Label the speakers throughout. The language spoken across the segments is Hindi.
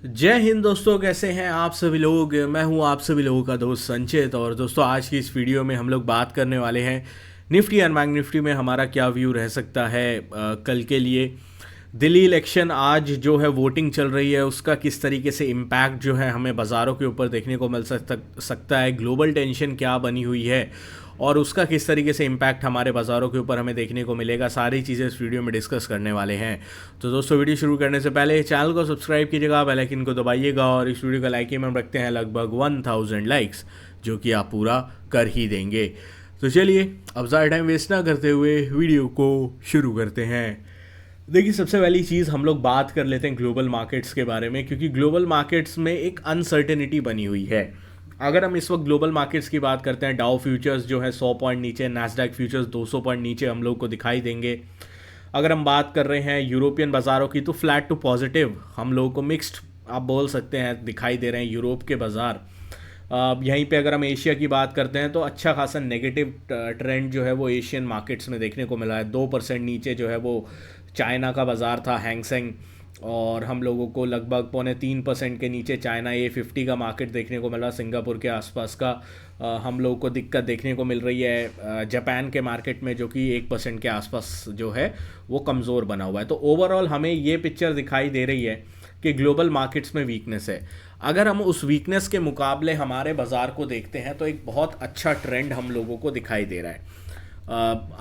Speaker 1: जय हिंद दोस्तों, कैसे हैं आप सभी लोग। मैं हूं आप सभी लोगों का दोस्त संचित। और दोस्तों, आज की इस वीडियो में हम लोग बात करने वाले हैं निफ्टी एंड बैंक निफ्टी में हमारा क्या व्यू रह सकता है कल के लिए। दिल्ली इलेक्शन आज जो है वोटिंग चल रही है, उसका किस तरीके से इम्पैक्ट जो है हमें बाज़ारों के ऊपर देखने को मिल सकता है। ग्लोबल टेंशन क्या बनी हुई है और उसका किस तरीके से इम्पैक्ट हमारे बाज़ारों के ऊपर हमें देखने को मिलेगा, सारी चीज़ें इस वीडियो में डिस्कस करने वाले हैं। तो दोस्तों, वीडियो शुरू करने से पहले चैनल को सब्सक्राइब कीजिएगा, बेल आइकन को दबाइएगा और इस वीडियो का लाइक हम रखते हैं लगभग 1000 लाइक्स, जो कि आप पूरा कर ही देंगे। तो चलिए, अब ज़्यादा टाइम वेस्ट ना करते हुए वीडियो को शुरू करते हैं। देखिए, सबसे पहली चीज़ हम लोग बात कर लेते हैं ग्लोबल मार्केट्स के बारे में, क्योंकि ग्लोबल मार्केट्स में एक अनसर्टेनिटी बनी हुई है। अगर हम इस वक्त ग्लोबल मार्केट्स की बात करते हैं, डाउ फ्यूचर्स जो है 100 पॉइंट नीचे, नैस्डैक फ्यूचर्स 200 पॉइंट नीचे हम लोग को दिखाई देंगे। अगर हम बात कर रहे हैं यूरोपियन बाज़ारों की, तो फ्लैट टू पॉजिटिव हम लोगों को मिक्स्ड आप बोल सकते हैं दिखाई दे रहे हैं यूरोप के बाज़ार। यहीं पे अगर हम एशिया की बात करते हैं तो अच्छा खासा नेगेटिव ट्रेंड जो है वो एशियन मार्केट्स में देखने को मिला है। 2% नीचे जो है वो चाइना का बाज़ार था, हैंगसेंग, और हम लोगों को लगभग 2.25% के नीचे चाइना A50 का मार्केट देखने को मिला। सिंगापुर के आसपास का हम लोगों को दिक्कत देखने को मिल रही है जापान के मार्केट में, जो कि 1% के आसपास जो है वो कमज़ोर बना हुआ है। तो ओवरऑल हमें ये पिक्चर दिखाई दे रही है कि ग्लोबल मार्केट्स में वीकनेस है। अगर हम उस वीकनेस के मुकाबले हमारे बाज़ार को देखते हैं तो एक बहुत अच्छा ट्रेंड हम लोगों को दिखाई दे रहा है।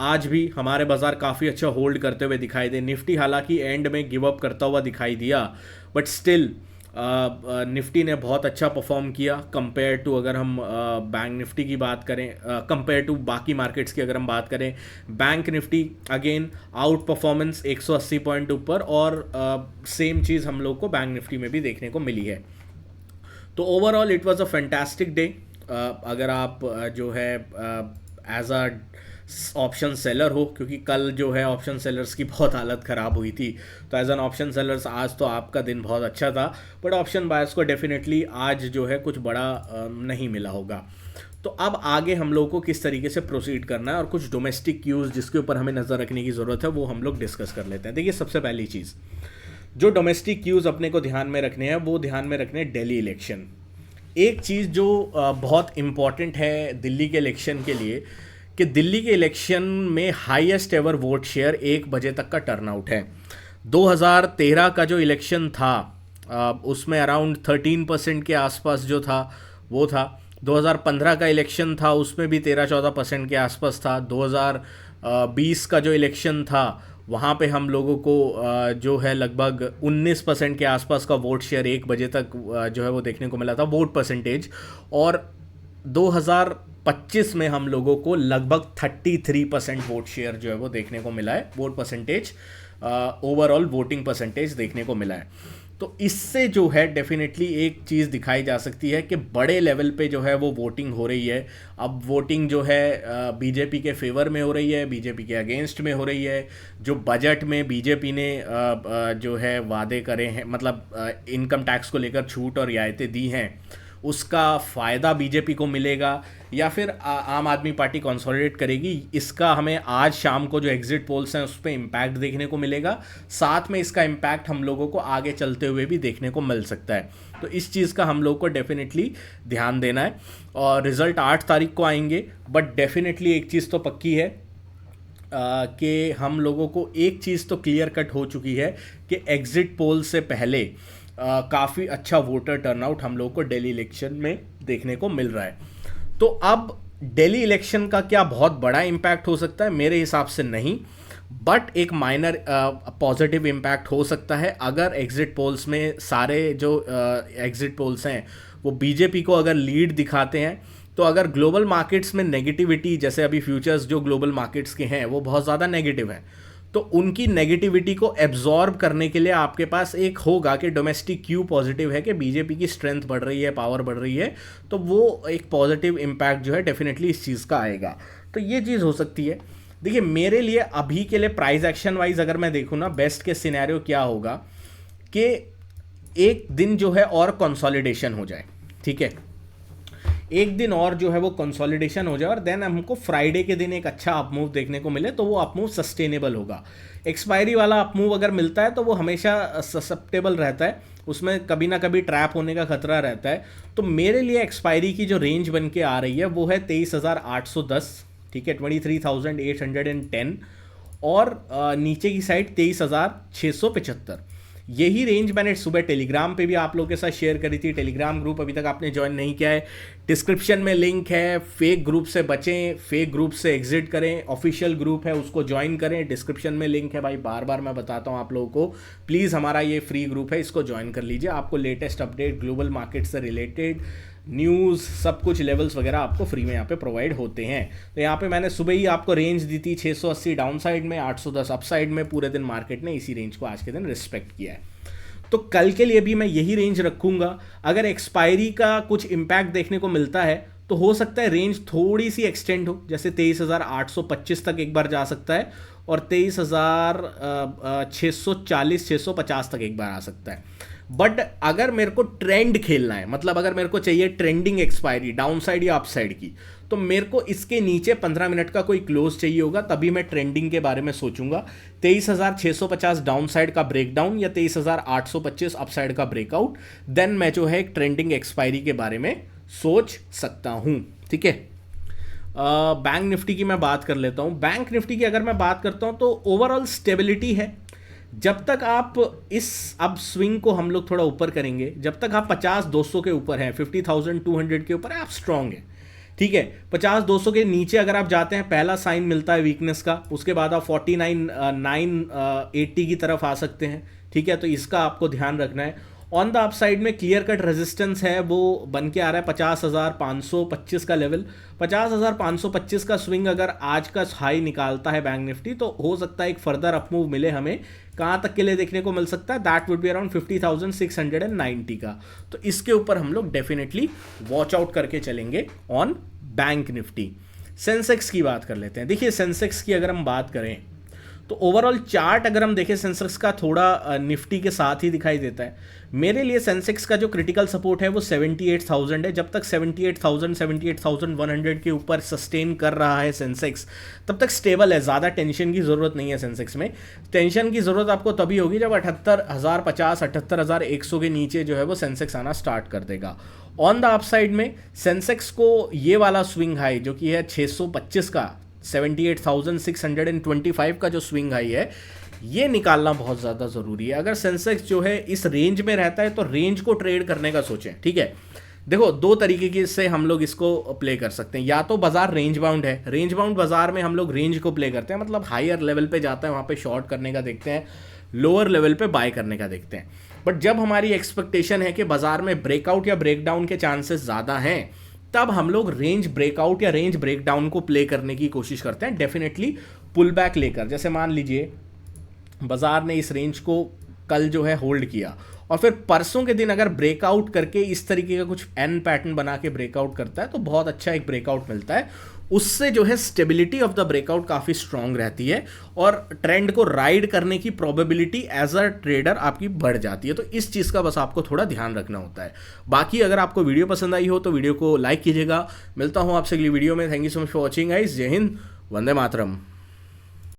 Speaker 1: आज भी हमारे बाज़ार काफ़ी अच्छा होल्ड करते हुए दिखाई दे। निफ्टी हालांकि एंड में गिव अप करता हुआ दिखाई दिया, बट स्टिल निफ्टी ने बहुत अच्छा परफॉर्म किया कंपेयर टू, अगर हम बैंक निफ्टी की बात करें, कंपेयर टू बाकी मार्केट्स की अगर हम बात करें। Bank Nifty again out performance 180 point ऊपर, और सेम चीज़ हम लोग को बैंक निफ्टी में भी देखने को मिली है। तो overall it was a fantastic day. अगर आप जो है एज अ ऑप्शन सेलर हो, क्योंकि कल जो है ऑप्शन सेलर्स की बहुत हालत ख़राब हुई थी, तो एज एन ऑप्शन सेलर्स आज तो आपका दिन बहुत अच्छा था। बट ऑप्शन बायर्स को डेफिनेटली आज जो है कुछ बड़ा नहीं मिला होगा। तो अब आगे हम लोग को किस तरीके से प्रोसीड करना है और कुछ डोमेस्टिक क्यूज़ जिसके ऊपर हमें नज़र रखने की ज़रूरत है वो हम लोग डिस्कस कर लेते हैं। देखिए, सबसे पहली चीज़ जो डोमेस्टिक क्यूज़ अपने को ध्यान में रखने हैं वो ध्यान में रखने हैं दिल्ली इलेक्शन। एक चीज़ जो बहुत इम्पॉर्टेंट है दिल्ली के इलेक्शन के लिए, कि दिल्ली के इलेक्शन में हाईएस्ट एवर वोट शेयर 1 बजे तक का टर्नआउट है। 2013 का जो इलेक्शन था उसमें अराउंड 13% के आसपास जो था वो था। 2015 का इलेक्शन था, उसमें भी 13-14% के आसपास था। 2020 का जो इलेक्शन था वहाँ पे हम लोगों को जो है लगभग 19% के आसपास का वोट शेयर 1 बजे तक जो है वो देखने को मिला था, वोट परसेंटेज। और 2025 में हम लोगों को लगभग 33% वोट शेयर जो है वो देखने को मिला है, vote percentage, overall voting percentage देखने को मिला है। तो इससे जो है डेफिनेटली एक चीज़ दिखाई जा सकती है कि बड़े लेवल पे जो है वो वोटिंग हो रही है। अब वोटिंग जो है बीजेपी के फेवर में हो रही है, बीजेपी के अगेंस्ट में हो रही है। जो बजट में बीजेपी ने जो है वादे करे हैं, मतलब इनकम टैक्स को लेकर छूट और रियायतें दी हैं, उसका फ़ायदा बीजेपी को मिलेगा या फिर आम आदमी पार्टी कंसोलिडेट करेगी, इसका हमें आज शाम को जो एग्जिट पोल्स हैं उस पर इम्पैक्ट देखने को मिलेगा। साथ में इसका इम्पैक्ट हम लोगों को आगे चलते हुए भी देखने को मिल सकता है। तो इस चीज़ का हम लोग को डेफिनेटली ध्यान देना है। और रिज़ल्ट 8 तारीख को आएंगे, बट डेफिनेटली एक चीज़ तो पक्की है कि हम लोगों को एक चीज़ तो क्लियर कट हो चुकी है कि एग्जिट पोल से पहले काफ़ी अच्छा वोटर टर्नआउट हम लोगों को दिल्ली इलेक्शन में देखने को मिल रहा है। तो अब दिल्ली इलेक्शन का क्या बहुत बड़ा इम्पैक्ट हो सकता है? मेरे हिसाब से नहीं, बट एक माइनर पॉजिटिव इम्पैक्ट हो सकता है अगर एग्जिट पोल्स में सारे जो एग्जिट पोल्स हैं वो बीजेपी को अगर लीड दिखाते हैं। तो अगर ग्लोबल मार्केट्स में नेगेटिविटी, जैसे अभी फ्यूचर्स जो ग्लोबल मार्केट्स के हैं वो बहुत ज़्यादा नेगेटिव हैं, तो उनकी नेगेटिविटी को एब्जॉर्ब करने के लिए आपके पास एक होगा कि डोमेस्टिक क्यू पॉजिटिव है, कि बीजेपी की स्ट्रेंथ बढ़ रही है, पावर बढ़ रही है, तो वो एक पॉजिटिव इम्पैक्ट जो है डेफिनेटली इस चीज़ का आएगा। तो ये चीज़ हो सकती है। देखिए, मेरे लिए अभी के लिए प्राइस एक्शन वाइज अगर मैं देखूँ ना, बेस्ट के सिनेरियो क्या होगा कि एक दिन जो है और कंसोलिडेशन हो जाए, ठीक है। एक दिन और जो है वो कंसोलिडेशन हो जाए और देन हमको फ्राइडे के दिन एक अच्छा अपमूव देखने को मिले तो वो अपमूव सस्टेनेबल होगा। एक्सपायरी वाला अपमूव अगर मिलता है तो वो हमेशा ससेप्टेबल रहता है, उसमें कभी ना कभी ट्रैप होने का खतरा रहता है। तो मेरे लिए एक्सपायरी की जो रेंज बन के आ रही है वो है 23,810, ठीक है, 23,810, और नीचे की साइड 23,675। यही रेंज मैंने सुबह टेलीग्राम पे भी आप लोगों के साथ शेयर करी थी। टेलीग्राम ग्रुप अभी तक आपने ज्वाइन नहीं किया है, डिस्क्रिप्शन में लिंक है। फेक ग्रुप से बचें, फेक ग्रुप से एग्जिट करें, ऑफिशियल ग्रुप है उसको ज्वाइन करें, डिस्क्रिप्शन में लिंक है। भाई बार बार मैं बताता हूँ आप लोगों को, प्लीज़ हमारा ये फ्री ग्रुप है, इसको ज्वाइन कर लीजिए। आपको लेटेस्ट अपडेट, ग्लोबल मार्केट से रिलेटेड न्यूज़, सब कुछ लेवल्स वगैरह आपको फ्री में यहाँ पे प्रोवाइड होते हैं। तो यहाँ पे मैंने सुबह ही आपको रेंज दी थी 680 डाउन साइड में, 810 अप साइड में। पूरे दिन मार्केट ने इसी रेंज को आज के दिन रिस्पेक्ट किया है। तो कल के लिए भी मैं यही रेंज रखूंगा। अगर एक्सपायरी का कुछ इम्पैक्ट देखने को मिलता है तो हो सकता है रेंज थोड़ी सी एक्सटेंड हो, जैसे 23,825 तक एक बार जा सकता है और 23,640 650 तक एक बार आ सकता है। बट अगर मेरे को ट्रेंड खेलना है, मतलब अगर मेरे को चाहिए ट्रेंडिंग एक्सपायरी डाउन साइड या अप साइड की, तो मेरे को इसके नीचे 15 मिनट का कोई क्लोज चाहिए होगा, तभी मैं ट्रेंडिंग के बारे में सोचूंगा। 23,650 डाउन साइड का ब्रेकडाउन या 23,825 अप साइड का ब्रेकआउट, देन मैं जो है एक ट्रेंडिंग एक्सपायरी के बारे में सोच सकता हूं, ठीक है। बैंक निफ्टी की मैं बात कर लेता हूं। बैंक निफ्टी की अगर मैं बात करता हूं तो ओवरऑल स्टेबिलिटी है। जब तक आप इस अब स्विंग को हम लोग थोड़ा ऊपर करेंगे, जब तक आप 50-200 के ऊपर हैं, 50,200 के ऊपर है, आप स्ट्रांग है, ठीक है। 50-200 के नीचे अगर आप जाते हैं, पहला साइन मिलता है वीकनेस का, उसके बाद आप 49,980 की तरफ आ सकते हैं, ठीक है। तो इसका आपको ध्यान रखना है। ऑन द अप साइड में क्लियर कट रेजिस्टेंस है, वो बन के आ रहा है 50,525 का लेवल। 50,525 का स्विंग अगर आज का हाई निकालता है बैंक निफ्टी तो हो सकता है एक फर्दर अपमूव मिले हमें। कहाँ तक के लिए देखने को मिल सकता है? दैट वुड बी अराउंड 50,690 का। तो इसके ऊपर हम लोग डेफिनेटली वॉच आउट करके चलेंगे ऑन बैंक निफ्टी। सेंसेक्स की बात कर लेते हैं। देखिए सेंसेक्स की अगर हम बात करें तो ओवरऑल चार्ट अगर हम देखें सेंसेक्स का थोड़ा निफ्टी के साथ ही दिखाई देता है। मेरे लिए सेंसेक्स का जो क्रिटिकल सपोर्ट है वो 78,000 है। जब तक 78,000 78,100 के ऊपर सस्टेन कर रहा है सेंसेक्स, तब तक स्टेबल है। ज़्यादा टेंशन की ज़रूरत नहीं है सेंसेक्स में। टेंशन की ज़रूरत आपको तभी होगी जब 78,050 78,100 के नीचे जो है वो सेंसेक्स आना स्टार्ट कर देगा। ऑन द अपसाइड में सेंसेक्स को ये वाला स्विंग हाई जो कि है 625 का, 78,625 का जो स्विंग हाई है, ये निकालना बहुत ज़्यादा ज़रूरी है। अगर सेंसेक्स जो है इस रेंज में रहता है तो रेंज को ट्रेड करने का सोचें, ठीक है। देखो दो तरीके से हम लोग इसको प्ले कर सकते हैं। या तो बाजार रेंज बाउंड है, रेंज बाउंड बाजार में हम लोग रेंज को प्ले करते हैं, मतलब हायर लेवल पे जाता है वहाँ पे शॉर्ट करने का देखते हैं, लोअर लेवल पे बाय करने का देखते हैं। बट जब हमारी एक्सपेक्टेशन है कि बाजार में ब्रेकआउट या ब्रेकडाउन के चांसेस ज़्यादा हैं, तब हम लोग रेंज ब्रेकआउट या रेंज ब्रेकडाउन को प्ले करने की कोशिश करते हैं, डेफिनेटली पुल बैक लेकर। जैसे मान लीजिए बाजार ने इस रेंज को कल जो है होल्ड किया और फिर परसों के दिन अगर ब्रेकआउट करके इस तरीके का कुछ एन पैटर्न बना के ब्रेकआउट करता है तो बहुत अच्छा एक ब्रेकआउट मिलता है। उससे जो है स्टेबिलिटी ऑफ द ब्रेकआउट काफ़ी स्ट्रांग रहती है और ट्रेंड को राइड करने की प्रोबेबिलिटी एज अ ट्रेडर आपकी बढ़ जाती है। तो इस चीज़ का बस आपको थोड़ा ध्यान रखना होता है। बाकी अगर आपको वीडियो पसंद आई हो तो वीडियो को लाइक कीजिएगा। मिलता हूँ आपसे अगली वीडियो में। Thank you so much for watching guys. जय हिंद, वंदे मातरम।